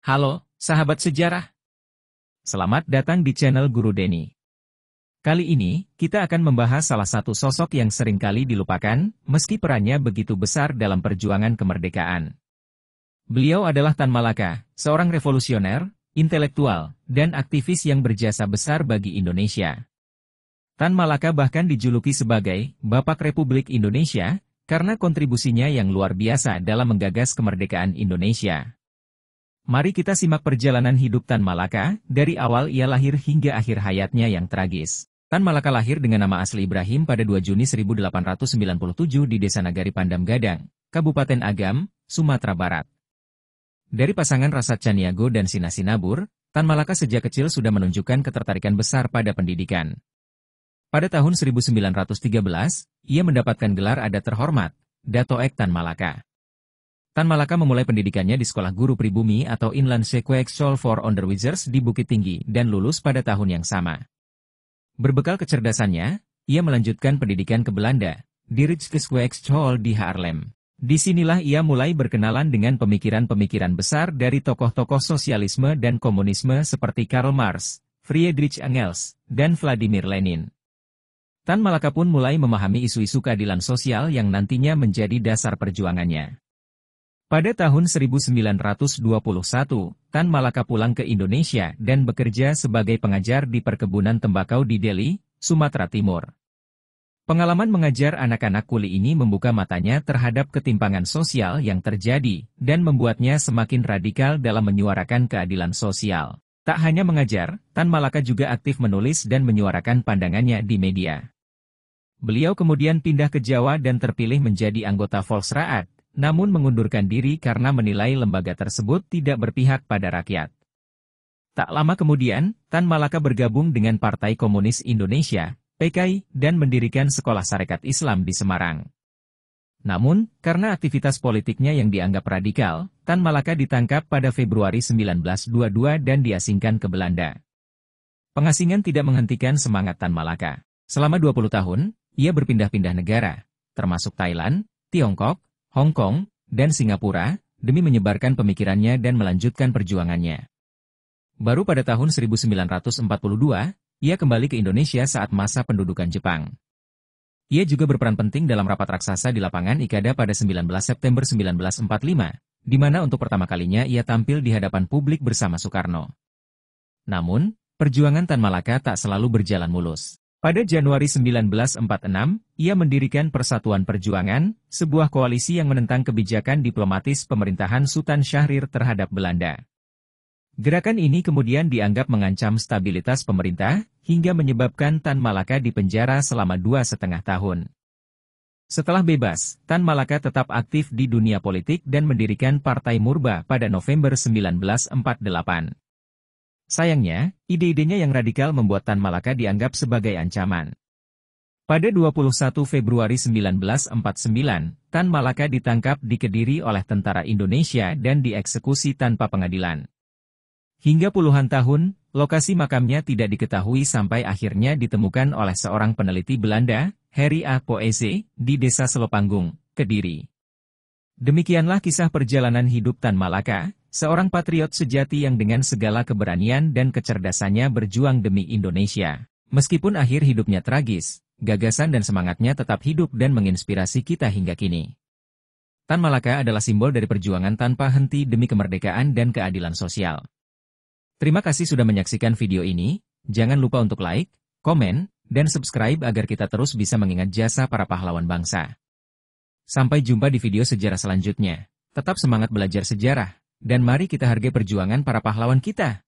Halo, sahabat sejarah. Selamat datang di channel Guru Denny. Kali ini, kita akan membahas salah satu sosok yang seringkali dilupakan, meski perannya begitu besar dalam perjuangan kemerdekaan. Beliau adalah Tan Malaka, seorang revolusioner, intelektual, dan aktivis yang berjasa besar bagi Indonesia. Tan Malaka bahkan dijuluki sebagai Bapak Republik Indonesia, karena kontribusinya yang luar biasa dalam menggagas kemerdekaan Indonesia. Mari kita simak perjalanan hidup Tan Malaka, dari awal ia lahir hingga akhir hayatnya yang tragis. Tan Malaka lahir dengan nama asli Ibrahim pada 2 Juni 1897 di Desa Nagari Pandam Gadang, Kabupaten Agam, Sumatera Barat. Dari pasangan Rasat Caniago dan Sina Sinabur, Tan Malaka sejak kecil sudah menunjukkan ketertarikan besar pada pendidikan. Pada tahun 1913, ia mendapatkan gelar adat terhormat, Dato' Ek Tan Malaka. Tan Malaka memulai pendidikannya di Sekolah Guru Pribumi atau Inland Sekolah School for Onderwijzers di Bukit Tinggi dan lulus pada tahun yang sama. Berbekal kecerdasannya, ia melanjutkan pendidikan ke Belanda, di Rijkshogeschool di Haarlem. Disinilah ia mulai berkenalan dengan pemikiran-pemikiran besar dari tokoh-tokoh sosialisme dan komunisme seperti Karl Marx, Friedrich Engels, dan Vladimir Lenin. Tan Malaka pun mulai memahami isu-isu keadilan sosial yang nantinya menjadi dasar perjuangannya. Pada tahun 1921, Tan Malaka pulang ke Indonesia dan bekerja sebagai pengajar di perkebunan tembakau di Deli, Sumatera Timur. Pengalaman mengajar anak-anak kuli ini membuka matanya terhadap ketimpangan sosial yang terjadi dan membuatnya semakin radikal dalam menyuarakan keadilan sosial. Tak hanya mengajar, Tan Malaka juga aktif menulis dan menyuarakan pandangannya di media. Beliau kemudian pindah ke Jawa dan terpilih menjadi anggota Volksraad, namun mengundurkan diri karena menilai lembaga tersebut tidak berpihak pada rakyat. Tak lama kemudian, Tan Malaka bergabung dengan Partai Komunis Indonesia, PKI, dan mendirikan Sekolah Sarekat Islam di Semarang. Namun, karena aktivitas politiknya yang dianggap radikal, Tan Malaka ditangkap pada Februari 1922 dan diasingkan ke Belanda. Pengasingan tidak menghentikan semangat Tan Malaka. Selama 20 tahun, ia berpindah-pindah negara, termasuk Thailand, Tiongkok, Hong Kong, dan Singapura, demi menyebarkan pemikirannya dan melanjutkan perjuangannya. Baru pada tahun 1942, ia kembali ke Indonesia saat masa pendudukan Jepang. Ia juga berperan penting dalam rapat raksasa di lapangan Ikada pada 19 September 1945, di mana untuk pertama kalinya ia tampil di hadapan publik bersama Soekarno. Namun, perjuangan Tan Malaka tak selalu berjalan mulus. Pada Januari 1946, ia mendirikan Persatuan Perjuangan, sebuah koalisi yang menentang kebijakan diplomatis pemerintahan Sultan Syahrir terhadap Belanda. Gerakan ini kemudian dianggap mengancam stabilitas pemerintah, hingga menyebabkan Tan Malaka dipenjara selama 2,5 tahun. Setelah bebas, Tan Malaka tetap aktif di dunia politik dan mendirikan Partai Murba pada November 1948. Sayangnya, ide-idenya yang radikal membuat Tan Malaka dianggap sebagai ancaman. Pada 21 Februari 1949, Tan Malaka ditangkap di Kediri oleh tentara Indonesia dan dieksekusi tanpa pengadilan. Hingga puluhan tahun, lokasi makamnya tidak diketahui sampai akhirnya ditemukan oleh seorang peneliti Belanda, Harry A. Poeze, di Desa Selopanggung, Kediri. Demikianlah kisah perjalanan hidup Tan Malaka, seorang patriot sejati yang dengan segala keberanian dan kecerdasannya berjuang demi Indonesia. Meskipun akhir hidupnya tragis, gagasan dan semangatnya tetap hidup dan menginspirasi kita hingga kini. Tan Malaka adalah simbol dari perjuangan tanpa henti demi kemerdekaan dan keadilan sosial. Terima kasih sudah menyaksikan video ini, jangan lupa untuk like, komen, dan subscribe agar kita terus bisa mengingat jasa para pahlawan bangsa. Sampai jumpa di video sejarah selanjutnya. Tetap semangat belajar sejarah. Dan mari kita hargai perjuangan para pahlawan kita.